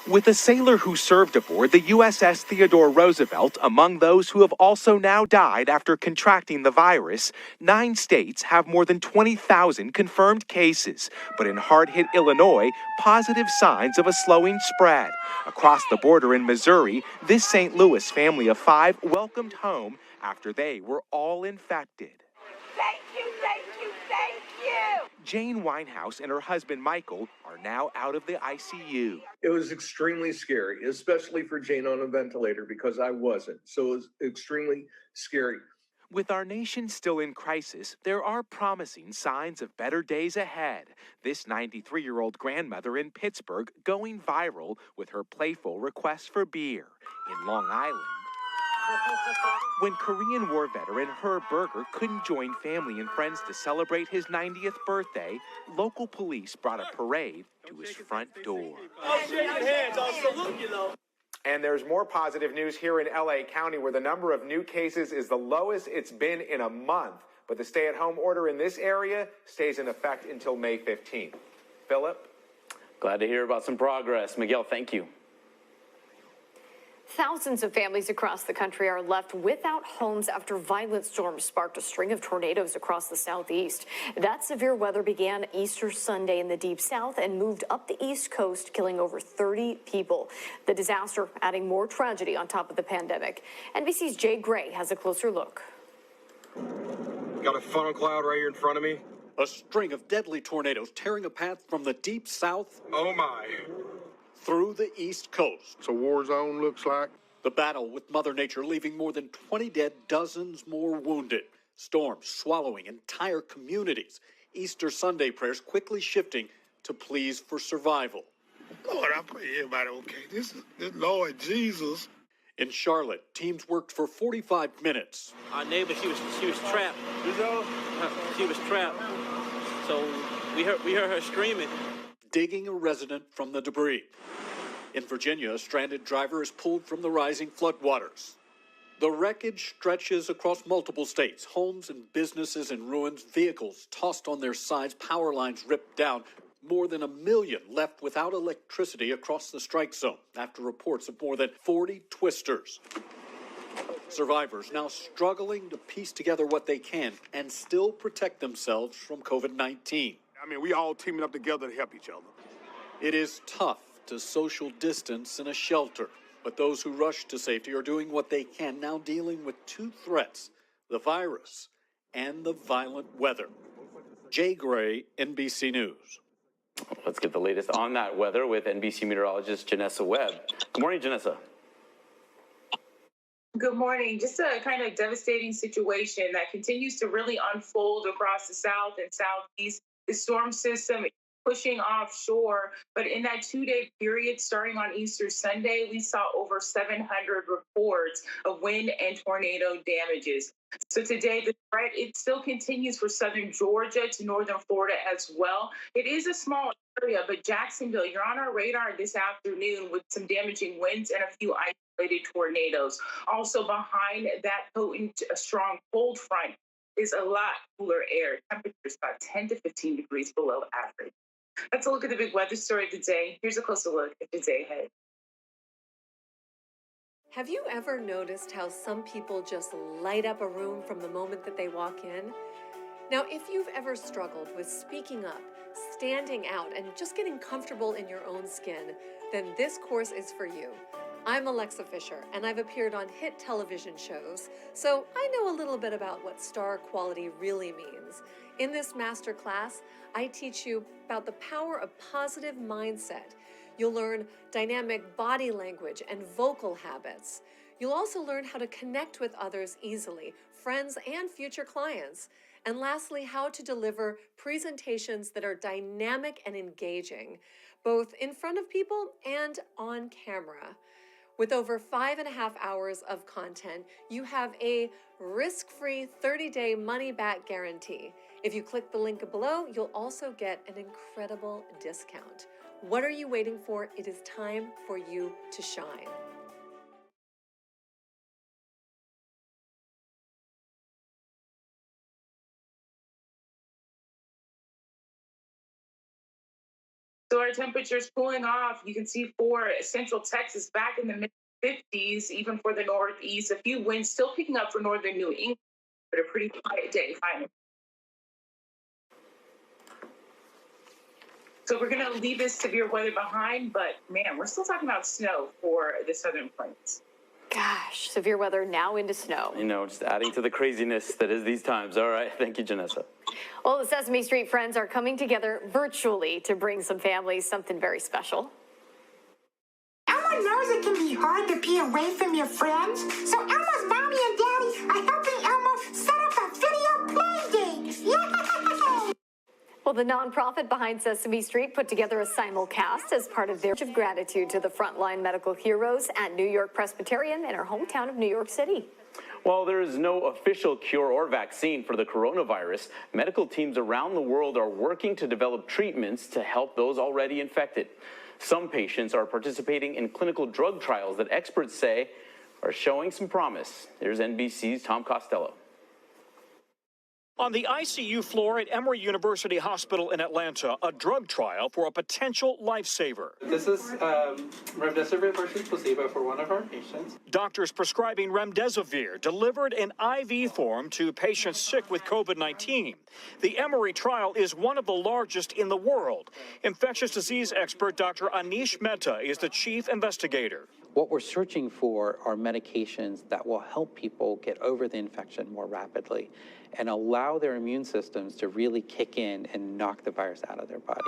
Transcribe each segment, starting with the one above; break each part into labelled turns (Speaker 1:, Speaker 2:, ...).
Speaker 1: With a sailor who served aboard the USS Theodore Roosevelt among those who have also now died after contracting the virus, 9 states have more than 20,000 confirmed cases. But in hard-hit Illinois, positive signs of a slowing spread. Across the border in Missouri, this St. Louis family of 5 welcomed home after they were all infected.
Speaker 2: Thank you, thank you, thank you!
Speaker 1: Jane Winehouse and her husband Michael are now out of the ICU.
Speaker 3: It was extremely scary, especially for Jane on a ventilator because I wasn't. So it was extremely scary.
Speaker 1: With our nation still in crisis, there are promising signs of better days ahead. This 93-year-old grandmother in Pittsburgh going viral with her playful request for beer. In Long Island, when Korean War veteran Herb Berger couldn't join family and friends to celebrate his 90th birthday, local police brought a parade to his front door.
Speaker 4: I'll shake your hands, I'll salute you though.
Speaker 5: And there's more positive news here in LA County, where the number of new cases is the lowest it's been in a month. But the stay-at-home order in this area stays in effect until May 15th. Philip?
Speaker 6: Glad to hear about some progress. Miguel, thank you.
Speaker 7: Thousands of families across the country are left without homes after violent storms sparked a string of tornadoes across the southeast. That severe weather began Easter Sunday in the Deep South and moved up the East Coast, killing over 30 people. The disaster adding more tragedy on top of the pandemic. NBC's Jay Gray has a closer look.
Speaker 8: Got a funnel cloud right here in front of me.
Speaker 9: A string of deadly tornadoes tearing a path from the Deep South.
Speaker 8: Oh my.
Speaker 9: Through the East Coast.
Speaker 8: It's a war zone, looks like.
Speaker 9: The battle with Mother Nature leaving more than 20 dead, dozens more wounded. Storms swallowing entire communities. Easter Sunday prayers quickly shifting to pleas for survival.
Speaker 8: Lord, I pray everybody okay. This Lord Jesus.
Speaker 9: In Charlotte, teams worked for 45 minutes.
Speaker 4: Our neighbor, she was trapped. She was trapped. So we heard her screaming.
Speaker 9: Digging a resident from the debris. In Virginia, a stranded driver is pulled from the rising floodwaters. The wreckage stretches across multiple states. Homes and businesses in ruins, vehicles tossed on their sides, power lines ripped down. More than 1 million left without electricity across the strike zone after reports of more than 40 twisters. Survivors now struggling to piece together what they can and still protect themselves from COVID-19.
Speaker 8: I mean, we all teaming up together to help each other.
Speaker 9: It is tough to social distance in a shelter, but those who rush to safety are doing what they can, now dealing with 2 threats, the virus and the violent weather. Jay Gray, NBC News.
Speaker 6: Let's get the latest on that weather with NBC meteorologist Janessa Webb. Good morning, Janessa.
Speaker 10: Good morning. Just a kind of devastating situation that continues to really unfold across the south and southeast. The storm system pushing offshore, but in that 2-day period starting on Easter Sunday, we saw over 700 reports of wind and tornado damages. So today, the threat, it still continues for southern Georgia to northern Florida as well. It is a small area, but Jacksonville, you're on our radar this afternoon with some damaging winds and a few isolated tornadoes. Also behind that potent, strong cold front is a lot cooler air. Temperatures about 10 to 15 degrees below average. Let's look at the big weather story of the day. Here's a closer look at the day ahead.
Speaker 11: Have you ever noticed how some people just light up a room from the moment that they walk in? Now, if you've ever struggled with speaking up, standing out, and just getting comfortable in your own skin, then this course is for you. I'm Alexa Fisher, and I've appeared on hit television shows, so I know a little bit about what star quality really means. In this masterclass, I teach you about the power of positive mindset. You'll learn dynamic body language and vocal habits. You'll also learn how to connect with others easily, friends and future clients. And lastly, how to deliver presentations that are dynamic and engaging, both in front of people and on camera. With over 5.5 hours of content, you have a risk-free 30-day money-back guarantee. If you click the link below, you'll also get an incredible discount. What are you waiting for? It is time for you to shine.
Speaker 10: So our temperature's cooling off. You can see for central Texas back in the mid-50s, even for the Northeast. A few winds still picking up for northern New England, but a pretty quiet day finally. So we're going to leave this severe weather behind, but man, we're still talking about snow for the southern plains.
Speaker 7: Gosh, severe weather now into snow.
Speaker 6: You know, just adding to the craziness that is these times. All right, thank you, Janessa.
Speaker 7: Well, the Sesame Street friends are coming together virtually to bring some families something very special.
Speaker 2: Elmo knows it can be hard to be away from your friends, so Elmo's mommy and daddy are helping Elmo set up a video play date. Yay!
Speaker 7: Well, the nonprofit behind Sesame Street put together a simulcast as part of their of gratitude to the frontline medical heroes at New York Presbyterian in our hometown of New York City.
Speaker 6: While there is no official cure or vaccine for the coronavirus, medical teams around the world are working to develop treatments to help those already infected. Some patients are participating in clinical drug trials that experts say are showing some promise. Here's NBC's Tom Costello.
Speaker 9: On the ICU floor at Emory University Hospital in Atlanta, a drug trial for a potential lifesaver.
Speaker 12: This is remdesivir versus placebo for one of our patients.
Speaker 9: Doctors prescribing remdesivir delivered in IV form to patients sick with COVID-19. The Emory trial is one of the largest in the world. Infectious disease expert Dr. Anish Mehta is the chief investigator.
Speaker 12: What we're searching for are medications that will help people get over the infection more rapidly and allow their immune systems to really kick in and knock the virus out of their body.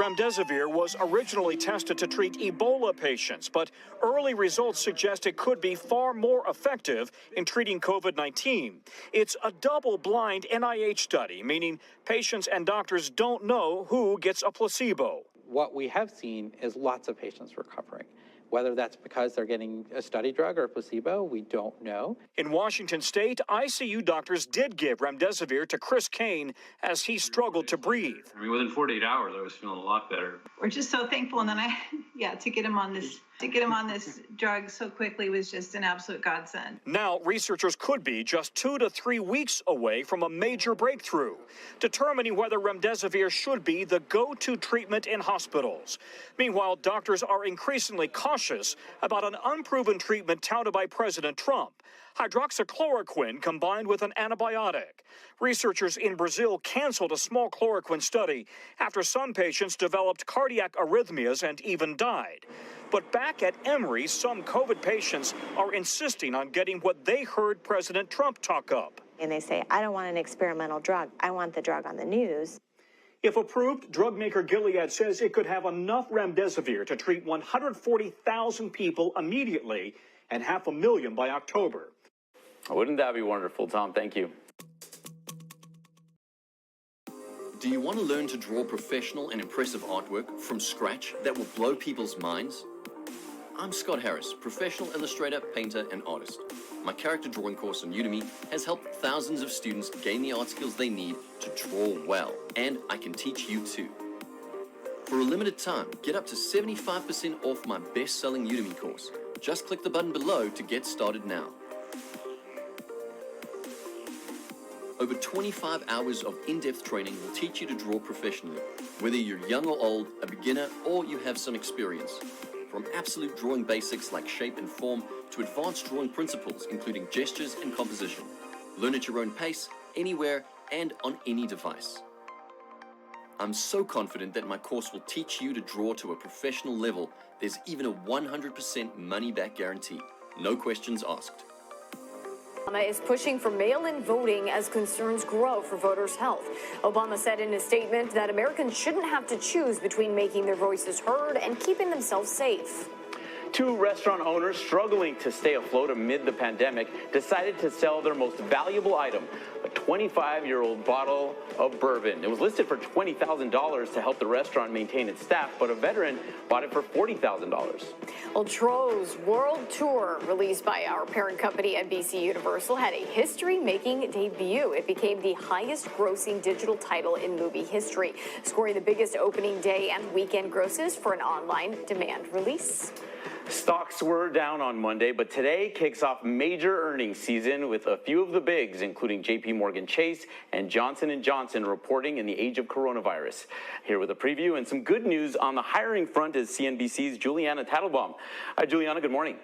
Speaker 9: Remdesivir was originally tested to treat Ebola patients, but early results suggest it could be far more effective in treating COVID-19. It's a double-blind NIH study, meaning patients and doctors don't know who gets a placebo.
Speaker 12: What we have seen is lots of patients recovering. Whether that's because they're getting a study drug or a placebo, we don't know.
Speaker 9: In Washington state, ICU doctors did give remdesivir to Chris Kane as he struggled to breathe.
Speaker 13: I mean, within 48 hours, I was feeling a lot better.
Speaker 14: We're just so thankful. And then to get him on this drug so quickly was just an absolute godsend.
Speaker 9: Now, researchers could be just 2 to 3 weeks away from a major breakthrough, determining whether remdesivir should be the go-to treatment in hospitals. Meanwhile, doctors are increasingly cautious about an unproven treatment touted by President Trump, hydroxychloroquine combined with an antibiotic. Researchers in Brazil canceled a small chloroquine study after some patients developed cardiac arrhythmias and even died. But back at Emory, some COVID patients are insisting on getting what they heard President Trump talk up.
Speaker 15: And they say, I don't want an experimental drug. I want the drug on the news.
Speaker 9: If approved, drug maker Gilead says it could have enough remdesivir to treat 140,000 people immediately and 500,000 by October.
Speaker 6: Wouldn't that be wonderful, Tom? Thank you.
Speaker 16: Do you want to learn to draw professional and impressive artwork from scratch that will blow people's minds? I'm Scott Harris, professional illustrator, painter, and artist. My character drawing course on Udemy has helped thousands of students gain the art skills they need to draw well, and I can teach you too. For a limited time, get up to 75% off my best-selling Udemy course. Just click the button below to get started now. Over 25 hours of in-depth training will teach you to draw professionally, whether you're young or old, a beginner, or you have some experience. From absolute drawing basics like shape and form to advanced drawing principles, including gestures and composition. Learn at your own pace, anywhere, and on any device. I'm so confident that my course will teach you to draw to a professional level. There's even a 100% money-back guarantee. No questions asked.
Speaker 7: Obama is pushing for mail-in voting as concerns grow for voters' health. Obama said in a statement that Americans shouldn't have to choose between making their voices heard and keeping themselves safe.
Speaker 6: 2 restaurant owners struggling to stay afloat amid the pandemic decided to sell their most valuable item, a 25-year-old bottle of bourbon. It was listed for $20,000 to help the restaurant maintain its staff, but a veteran bought it for $40,000.
Speaker 7: Well, Tro's World Tour, released by our parent company NBC Universal, had a history-making debut. It became the highest-grossing digital title in movie history, scoring the biggest opening day and weekend grosses for an online demand release.
Speaker 6: Stocks were down on Monday, but today kicks off major earnings season with a few of the bigs, including JP Morgan Chase and Johnson & Johnson reporting in the age of coronavirus. Here with a preview and some good news on the hiring front is CNBC's Juliana Tattlebaum. Hi, Juliana, good morning.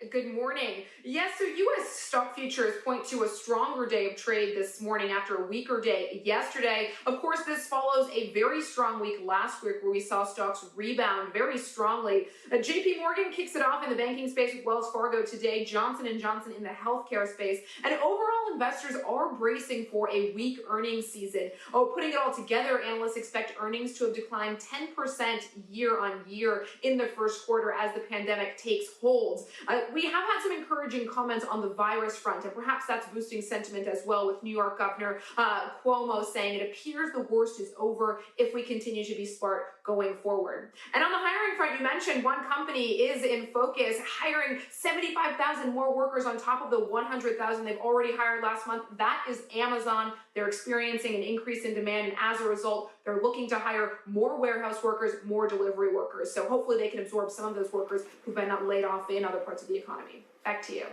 Speaker 17: Good morning. Yes, so U.S. stock futures point to a stronger day of trade this morning after a weaker day yesterday. Of course, this follows a very strong week last week where we saw stocks rebound very strongly. JP Morgan kicks it off in the banking space with Wells Fargo today, Johnson & Johnson in the healthcare space, and overall investors are bracing for a weak earnings season. Putting it all together, analysts expect earnings to have declined 10% year on year in the first quarter as the pandemic takes hold. We have had some encouraging comments on the virus front, and perhaps that's boosting sentiment as well, with New York Governor Cuomo saying it appears the worst is over if we continue to be smart going forward. And on the hiring front, you mentioned one company is in focus, hiring 75,000 more workers on top of the 100,000 they've already hired last month. That is Amazon. They're experiencing an increase in demand, and as a result, they're looking to hire more warehouse workers, more delivery workers. So hopefully they can absorb some of those workers who've been laid off in other parts of the economy. Back to you.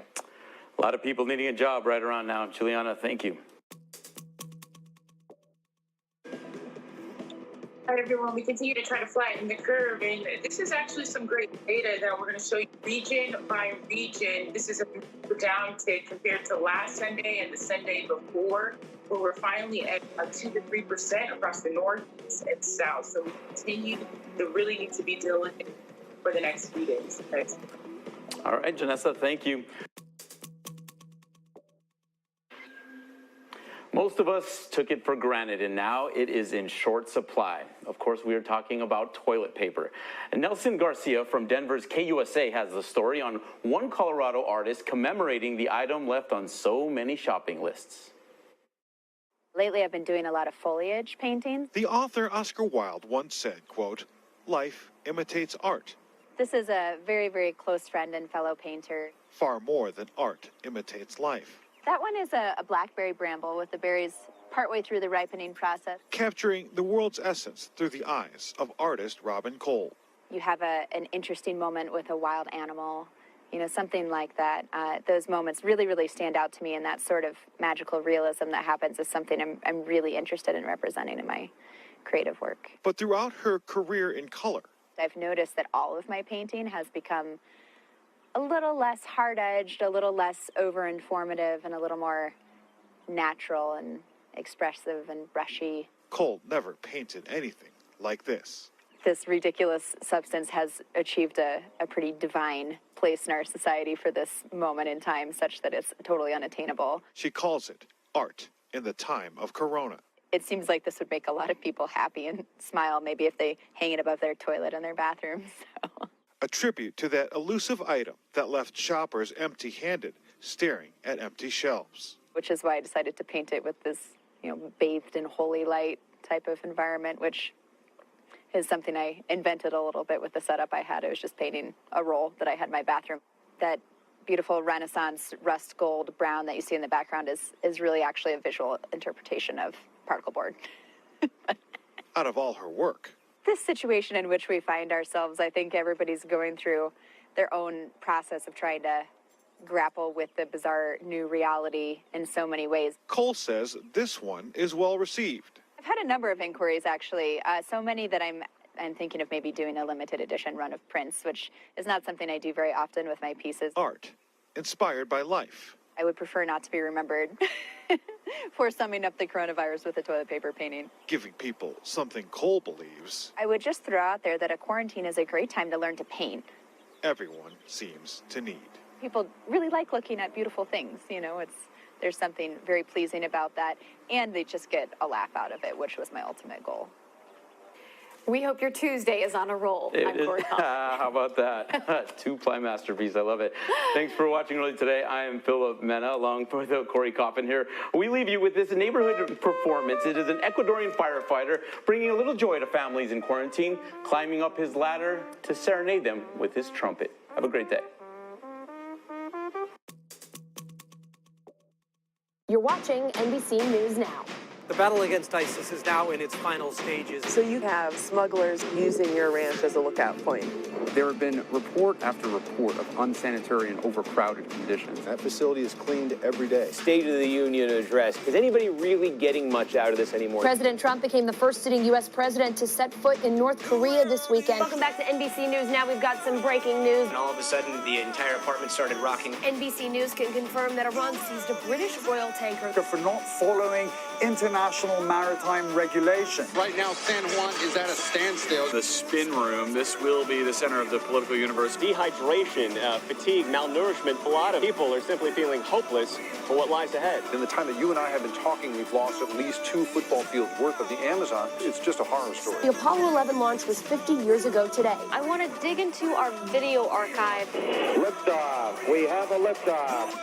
Speaker 6: A lot of people needing a job right around now. Juliana, thank you.
Speaker 10: Hi, everyone. We continue to try to flatten the curve, and this is actually some great data that we're going to show you region by region. This is a downtick compared to last Sunday and the Sunday before, where we're finally at 2 to 3% across the north, east, and south. So we continue to really need to be diligent for the next few days. Thanks.
Speaker 6: All right, Janessa, thank you. Most of us took it for granted, and now it is in short supply. Of course, we are talking about toilet paper. And Nelson Garcia from Denver's KUSA has the story on one Colorado artist commemorating the item left on so many shopping lists.
Speaker 18: Lately, I've been doing a lot of foliage paintings.
Speaker 19: The author Oscar Wilde once said, quote, "Life imitates art."
Speaker 18: This is a very, very close friend and fellow painter.
Speaker 19: Far more than art imitates life.
Speaker 18: That one is a blackberry bramble with the berries partway through the ripening process.
Speaker 19: Capturing the world's essence through the eyes of artist Robin Cole.
Speaker 18: You have an interesting moment with a wild animal, you know, something like that. Those moments really, really stand out to me, and that sort of magical realism that happens is something I'm really interested in representing in my creative work.
Speaker 19: But throughout her career in color,
Speaker 18: I've noticed that all of my painting has become a little less hard-edged, a little less over-informative, and a little more natural and expressive and brushy.
Speaker 19: Cole never painted anything like this.
Speaker 18: This ridiculous substance has achieved a pretty divine place in our society for this moment in time, such that it's totally unattainable.
Speaker 19: She calls it art in the time of Corona.
Speaker 18: It seems like this would make a lot of people happy and smile, maybe if they hang it above their toilet in their bathrooms. So.
Speaker 19: A tribute to that elusive item that left shoppers empty-handed, staring at empty shelves.
Speaker 18: Which is why I decided to paint it with this, you know, bathed in holy light type of environment, which is something I invented a little bit with the setup I had. I was just painting a roll that I had in my bathroom. That beautiful Renaissance rust gold brown that you see in the background is really actually a visual interpretation of particle board.
Speaker 19: Out of all her work.
Speaker 18: This situation in which we find ourselves, I think everybody's going through their own process of trying to grapple with the bizarre new reality in so many ways.
Speaker 19: Cole says this one is well received.
Speaker 18: I've had a number of inquiries, actually, so many that I'm thinking of maybe doing a limited edition run of prints, which is not something I do very often with my pieces.
Speaker 19: Art, inspired by life.
Speaker 18: I would prefer not to be remembered for summing up the coronavirus with a toilet paper painting.
Speaker 19: Giving people something Cole believes.
Speaker 18: I would just throw out there that a quarantine is a great time to learn to paint.
Speaker 19: Everyone seems to need.
Speaker 18: People really like looking at beautiful things, you know, there's something very pleasing about that, and they just get a laugh out of it, which was my ultimate goal.
Speaker 7: We hope your Tuesday is on a roll.
Speaker 6: How about that? Two-ply masterpiece. I love it. Thanks for watching early today. I am Philip Mena, along with Corey Coffin here. We leave you with this neighborhood performance. It is an Ecuadorian firefighter bringing a little joy to families in quarantine, climbing up his ladder to serenade them with his trumpet. Have a great day.
Speaker 20: You're watching NBC News Now. The battle against ISIS is now in its final stages.
Speaker 21: So you have smugglers using your ranch as a lookout point.
Speaker 22: There have been report after report of unsanitary and overcrowded conditions.
Speaker 23: That facility is cleaned every day.
Speaker 24: State of the Union address. Is anybody really getting much out of this anymore?
Speaker 25: President Trump became the first sitting U.S. president to set foot in North Korea this weekend. Welcome back to NBC News. Now we've got some breaking news.
Speaker 24: And all of a sudden, the entire apartment started rocking.
Speaker 25: NBC News can confirm that Iran seized a British oil tanker
Speaker 26: for not following international maritime regulation.
Speaker 27: Right now, San Juan is at a standstill.
Speaker 28: The spin room, this will be the center of the political universe.
Speaker 24: Dehydration, fatigue, malnourishment. A lot of people are simply feeling hopeless for what lies ahead.
Speaker 23: In the time that you and I have been talking, we've lost at least 2 football fields worth of the Amazon. It's just a horror story.
Speaker 25: The Apollo 11 launch was 50 years ago today. I want to dig into our video archive.
Speaker 29: Liftoff. We have a liftoff.